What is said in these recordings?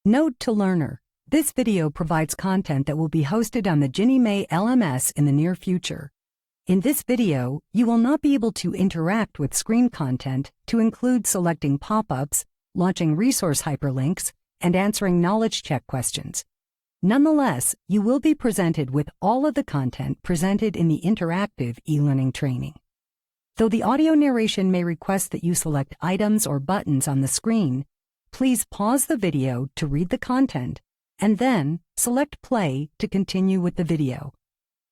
Note to learner: this video provides content that will be hosted on the Ginnie Mae LMS in the near future. In this video, you will not be able to interact with screen content to include selecting pop-ups, launching resource hyperlinks, and answering knowledge check questions. Nonetheless, you will be presented with all of the content presented in the interactive e-learning training. Though the audio narration may request that you select items or buttons on the screen, please pause the video to read the content and then select play to continue with the video.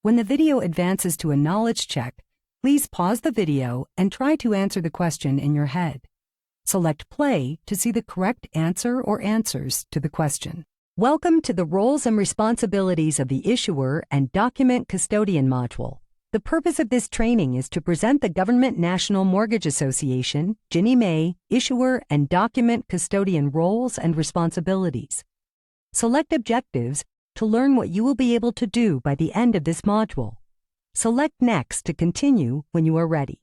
When the video advances to a knowledge check, please pause the video and try to answer the question in your head. Select play to see the correct answer or answers to the question. Welcome to the Roles and Responsibilities of the Issuer and Document Custodian module. The purpose of this training is to present the Government National Mortgage Association, Ginnie Mae, Issuer and Document Custodian roles and responsibilities. Select Objectives to learn what you will be able to do by the end of this module. Select Next to continue when you are ready.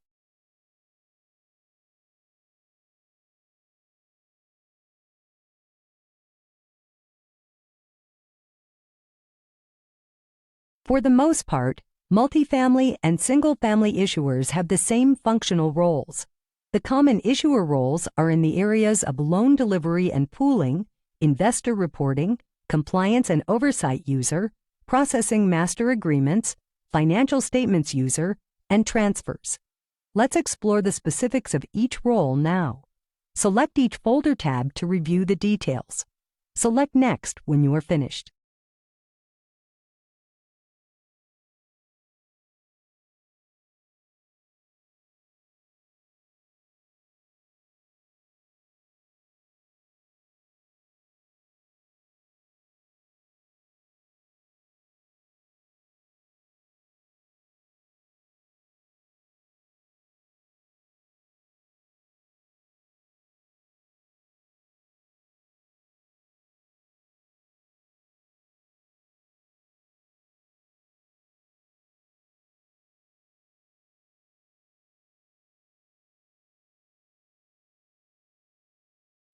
For the most part, multifamily and single-family issuers have the same functional roles. The common issuer roles are in the areas of loan delivery and pooling, investor reporting, compliance and oversight user, processing master agreements, financial statements user, and transfers. Let's explore the specifics of each role now. Select each folder tab to review the details. Select Next when you are finished.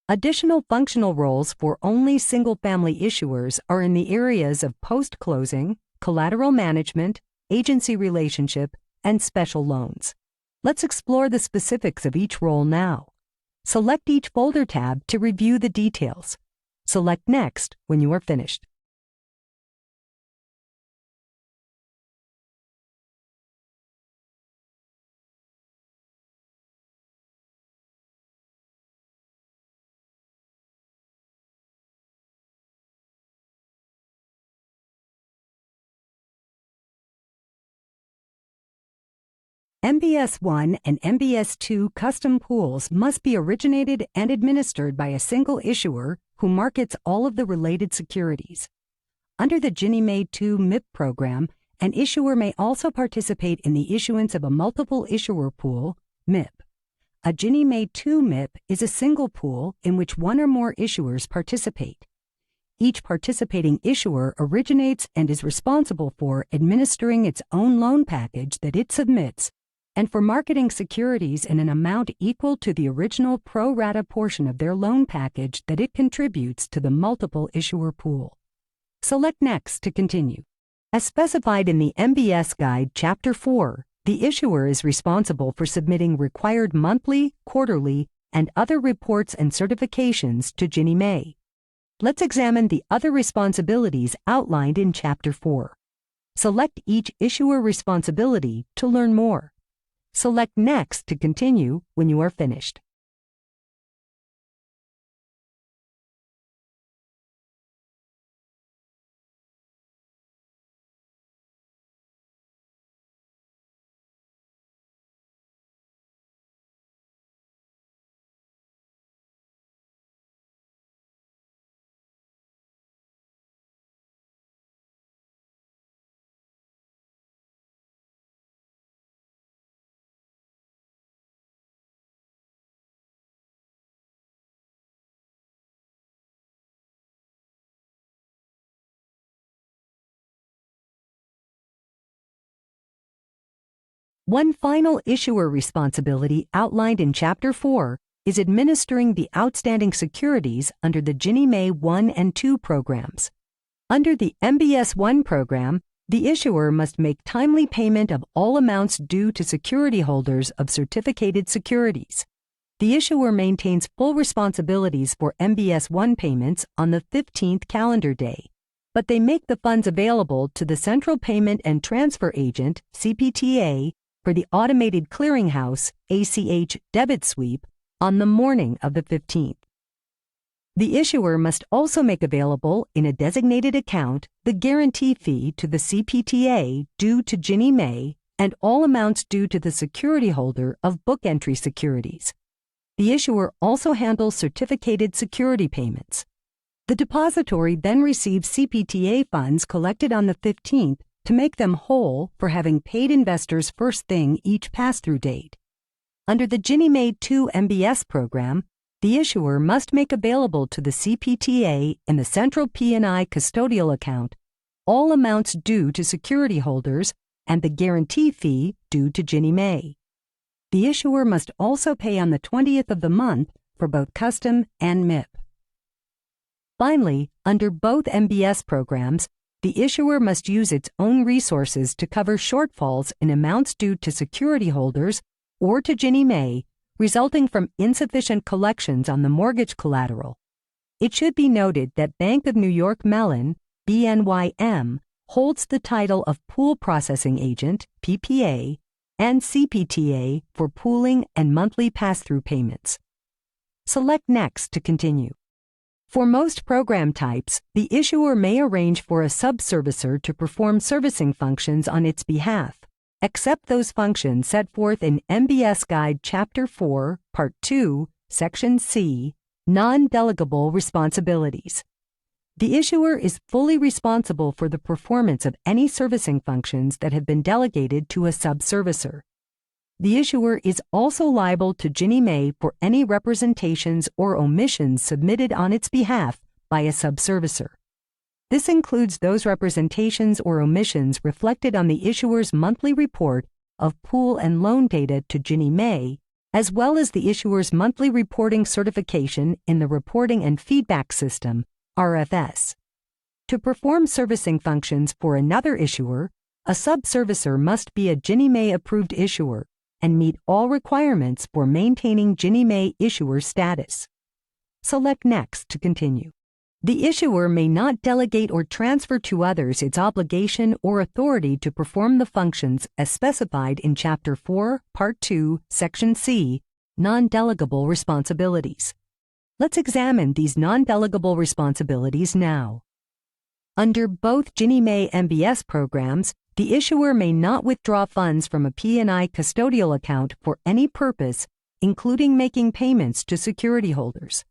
Additional functional roles for only single-family issuers are in the areas of post-closing, collateral management, agency relationship, and special loans. Let's explore the specifics of each role now. Select each folder tab to review the details. Select Next when you are finished. MBS 1 and MBS 2 custom pools must be originated and administered by a single issuer who markets all of the related securities. Under the Ginnie Mae 2 MIP program, an issuer may also participate in the issuance of a multiple issuer pool, MIP. A Ginnie Mae 2 MIP is a single pool in which one or more issuers participate. Each participating issuer originates and is responsible for administering its own loan package that it submits and for marketing securities in an amount equal to the original pro rata portion of their loan package that it contributes to the multiple issuer pool. Select Next to continue. As specified in the MBS Guide Chapter 4, the issuer is responsible for submitting required monthly, quarterly, and other reports and certifications to Ginnie Mae. Let's examine the other responsibilities outlined in Chapter 4. Select each issuer responsibility to learn more. Select Next to continue when you are finished. One final issuer responsibility outlined in Chapter 4 is administering the outstanding securities under the Ginnie Mae 1 and 2 programs. Under the MBS 1 program, the issuer must make timely payment of all amounts due to security holders of certificated securities. The issuer maintains full responsibilities for MBS 1 payments on the 15th calendar day, but they make the funds available to the Central Payment and Transfer Agent, CPTA, for the Automated Clearinghouse, ACH, debit sweep on the morning of the 15th. The issuer must also make available in a designated account the guarantee fee to the CPTA due to Ginnie Mae and all amounts due to the security holder of book entry securities. The issuer also handles certificated security payments. The depository then receives CPTA funds collected on the 15th to make them whole for having paid investors first thing each pass-through date. Under the Ginnie Mae 2 MBS program, the issuer must make available to the CPTA in the Central P&I custodial account all amounts due to security holders and the guarantee fee due to Ginnie Mae. The issuer must also pay on the 20th of the month for both custom and MIP. Finally, under both MBS programs, the issuer must use its own resources to cover shortfalls in amounts due to security holders or to Ginnie Mae resulting from insufficient collections on the mortgage collateral. It should be noted that Bank of New York Mellon, BNYM, holds the title of Pool Processing Agent, PPA, and CPTA for pooling and monthly pass-through payments. Select Next to continue. For most program types, the issuer may arrange for a subservicer to perform servicing functions on its behalf, except those functions set forth in MBS Guide Chapter 4, Part 2, Section C, Non-delegable responsibilities. The issuer is fully responsible for the performance of any servicing functions that have been delegated to a subservicer. The issuer is also liable to Ginnie Mae for any representations or omissions submitted on its behalf by a subservicer. This includes those representations or omissions reflected on the issuer's monthly report of pool and loan data to Ginnie Mae, as well as the issuer's monthly reporting certification in the Reporting and Feedback System, RFS. To perform servicing functions for another issuer, a subservicer must be a Ginnie Mae approved issuer and meet all requirements for maintaining Ginnie Mae issuer status. Select Next to continue. The issuer may not delegate or transfer to others its obligation or authority to perform the functions as specified in Chapter 4, Part 2, Section C, Non-delegable responsibilities. Let's examine these non-delegable responsibilities now. Under both Ginnie Mae MBS programs, the issuer may not withdraw funds from a P&I custodial account for any purpose, including making payments to security holders.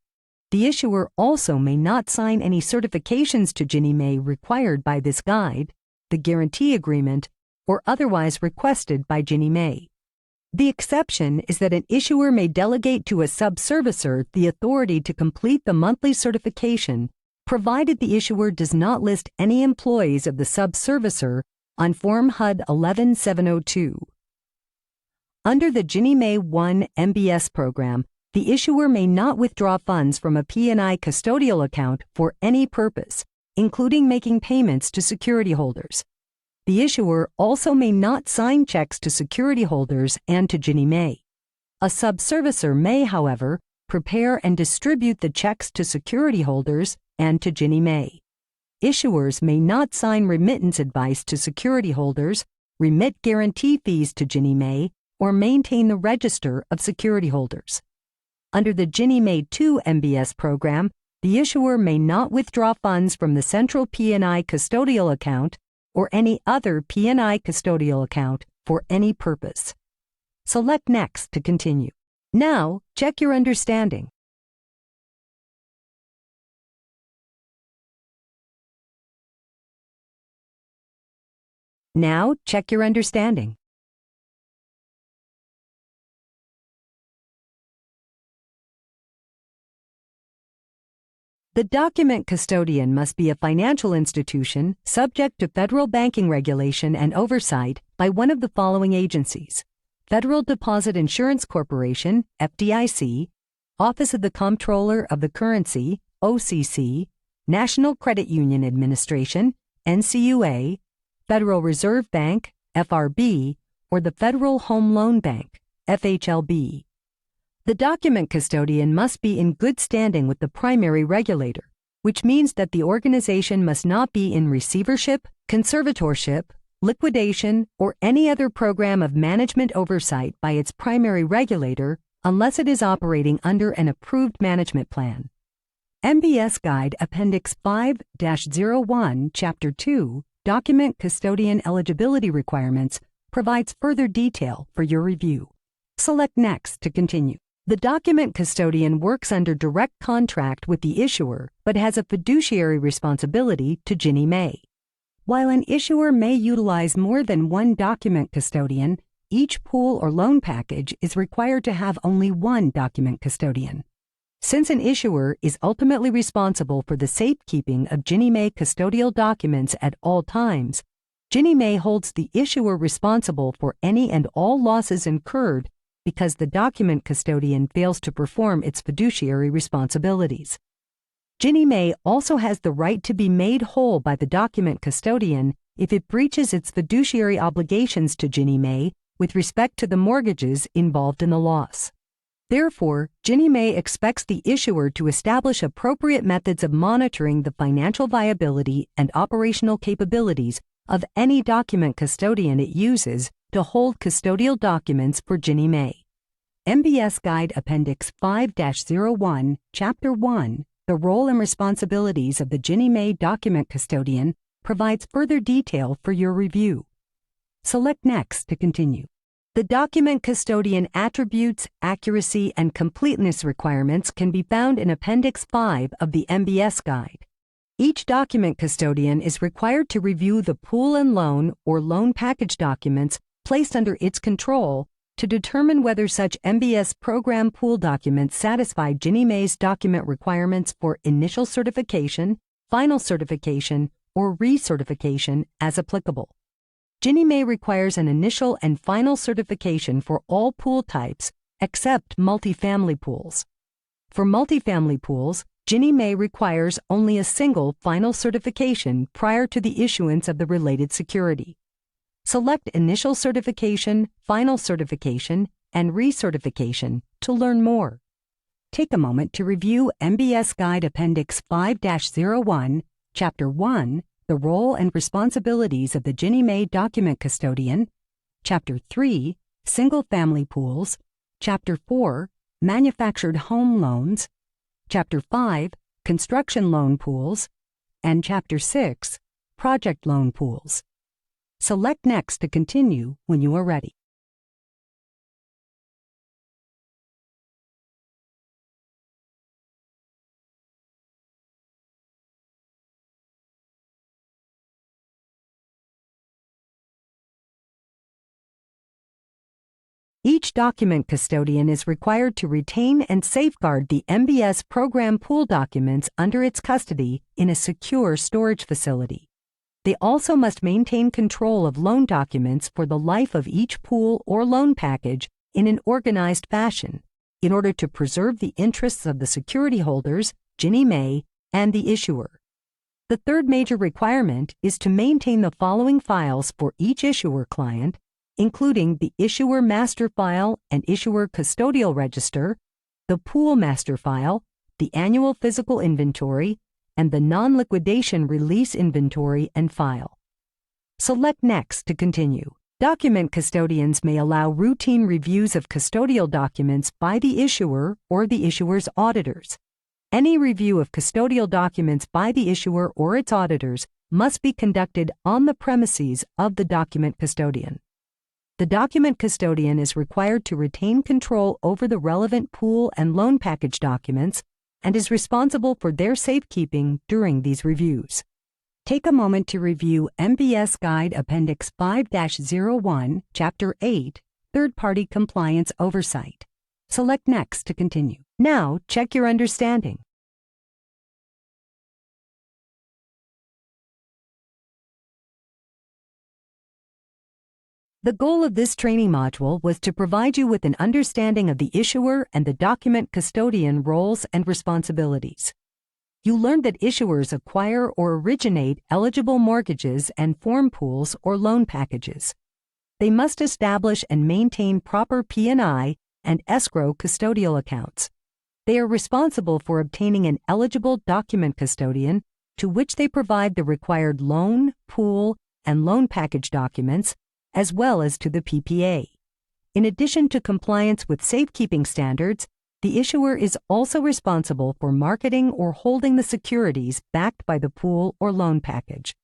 The issuer also may not sign any certifications to Ginnie Mae required by this guide, the guarantee agreement, or otherwise requested by Ginnie Mae. The exception is that an issuer may delegate to a subservicer the authority to complete the monthly certification, provided the issuer does not list any employees of the subservicer on Form HUD 11702. Under the Ginnie Mae 1 MBS program, the issuer may not withdraw funds from a P&I custodial account for any purpose, including making payments to security holders. The issuer also may not sign checks to security holders and to Ginnie Mae. A subservicer may, however, prepare and distribute the checks to security holders and to Ginnie Mae. Issuers may not sign remittance advice to security holders, remit guarantee fees to Ginnie Mae, or maintain the register of security holders. Under the Ginnie Mae 2 MBS program, the issuer may not withdraw funds from the Central P&I custodial account or any other P&I custodial account for any purpose. Select Next to continue. Now, check your understanding. Now, check your understanding. The document custodian must be a financial institution subject to federal banking regulation and oversight by one of the following agencies: Federal Deposit Insurance Corporation, FDIC, Office of the Comptroller of the Currency, OCC, National Credit Union Administration, NCUA, Federal Reserve Bank, FRB, or the Federal Home Loan Bank, FHLB. The document custodian must be in good standing with the primary regulator, which means that the organization must not be in receivership, conservatorship, liquidation, or any other program of management oversight by its primary regulator unless it is operating under an approved management plan. MBS Guide Appendix 5-01, Chapter 2, Document Custodian Eligibility Requirements provides further detail for your review. Select Next to continue. The document custodian works under direct contract with the issuer but has a fiduciary responsibility to Ginnie Mae. While an issuer may utilize more than one document custodian, each pool or loan package is required to have only one document custodian. Since an issuer is ultimately responsible for the safekeeping of Ginnie Mae custodial documents at all times, Ginnie Mae holds the issuer responsible for any and all losses incurred because the document custodian fails to perform its fiduciary responsibilities. Ginnie Mae also has the right to be made whole by the document custodian if it breaches its fiduciary obligations to Ginnie Mae with respect to the mortgages involved in the loss. Therefore, Ginnie Mae expects the issuer to establish appropriate methods of monitoring the financial viability and operational capabilities of any document custodian it uses to hold custodial documents for Ginnie Mae. MBS Guide Appendix 5-01, Chapter 1, The Role and Responsibilities of the Ginnie Mae Document Custodian provides further detail for your review. Select Next to continue. The document custodian attributes, accuracy, and completeness requirements can be found in Appendix 5 of the MBS Guide. Each document custodian is required to review the pool and loan or loan package documents placed under its control to determine whether such MBS program pool documents satisfy Ginnie Mae's document requirements for initial certification, final certification, or recertification as applicable. Ginnie Mae requires an initial and final certification for all pool types except multifamily pools. For multifamily pools, Ginnie Mae requires only a single final certification prior to the issuance of the related security. Select Initial Certification, Final Certification, and Recertification to learn more. Take a moment to review MBS Guide Appendix 5-01, Chapter 1, The Role and Responsibilities of the Ginnie Mae Document Custodian, Chapter 3, Single-Family Pools, Chapter 4, Manufactured Home Loans, Chapter 5, Construction Loan Pools, and Chapter 6, Project Loan Pools. Select Next to continue when you are ready. Each document custodian is required to retain and safeguard the MBS program pool documents under its custody in a secure storage facility. They also must maintain control of loan documents for the life of each pool or loan package in an organized fashion in order to preserve the interests of the security holders, Ginnie Mae, and the issuer. The third major requirement is to maintain the following files for each issuer client, including the Issuer Master File and Issuer Custodial Register, the Pool Master File, the Annual Physical Inventory, and the Non-Liquidation Release Inventory and File. Select Next to continue. Document custodians may allow routine reviews of custodial documents by the issuer or the issuer's auditors. Any review of custodial documents by the issuer or its auditors must be conducted on the premises of the document custodian. The document custodian is required to retain control over the relevant pool and loan package documents and is responsible for their safekeeping during these reviews. Take a moment to review MBS Guide Appendix 5-01, Chapter 8, Third-Party Compliance Oversight. Select Next to continue. Now, check your understanding. The goal of this training module was to provide you with an understanding of the issuer and the document custodian roles and responsibilities. You learned that issuers acquire or originate eligible mortgages and form pools or loan packages. They must establish and maintain proper P&I and escrow custodial accounts. They are responsible for obtaining an eligible document custodian to which they provide the required loan, pool, and loan package documents, as well as to the PPA. In addition to compliance with safekeeping standards, the issuer is also responsible for marketing or holding the securities backed by the pool or loan package.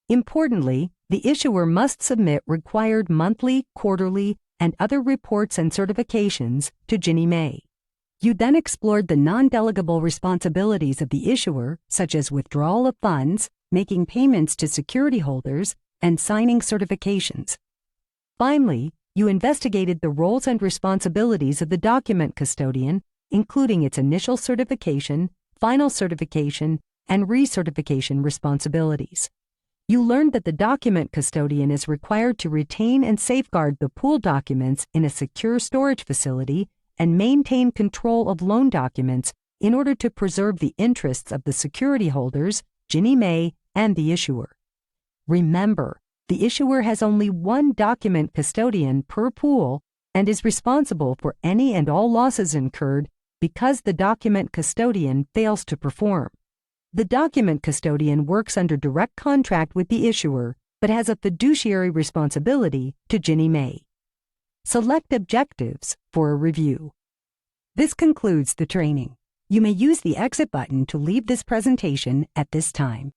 Importantly, the issuer must submit required monthly, quarterly, and other reports and certifications to Ginnie Mae. You then explored the non-delegable responsibilities of the issuer, such as withdrawal of funds, making payments to security holders, and signing certifications. Finally, you investigated the roles and responsibilities of the document custodian, including its initial certification, final certification, and recertification responsibilities. You learned that the document custodian is required to retain and safeguard the pool documents in a secure storage facility and maintain control of loan documents in order to preserve the interests of the security holders, Ginnie Mae, and the issuer. Remember, the issuer has only one document custodian per pool and is responsible for any and all losses incurred because the document custodian fails to perform. The document custodian works under direct contract with the issuer but has a fiduciary responsibility to Ginnie Mae. Select objectives for a review. This concludes the training. You may use the exit button to leave this presentation at this time.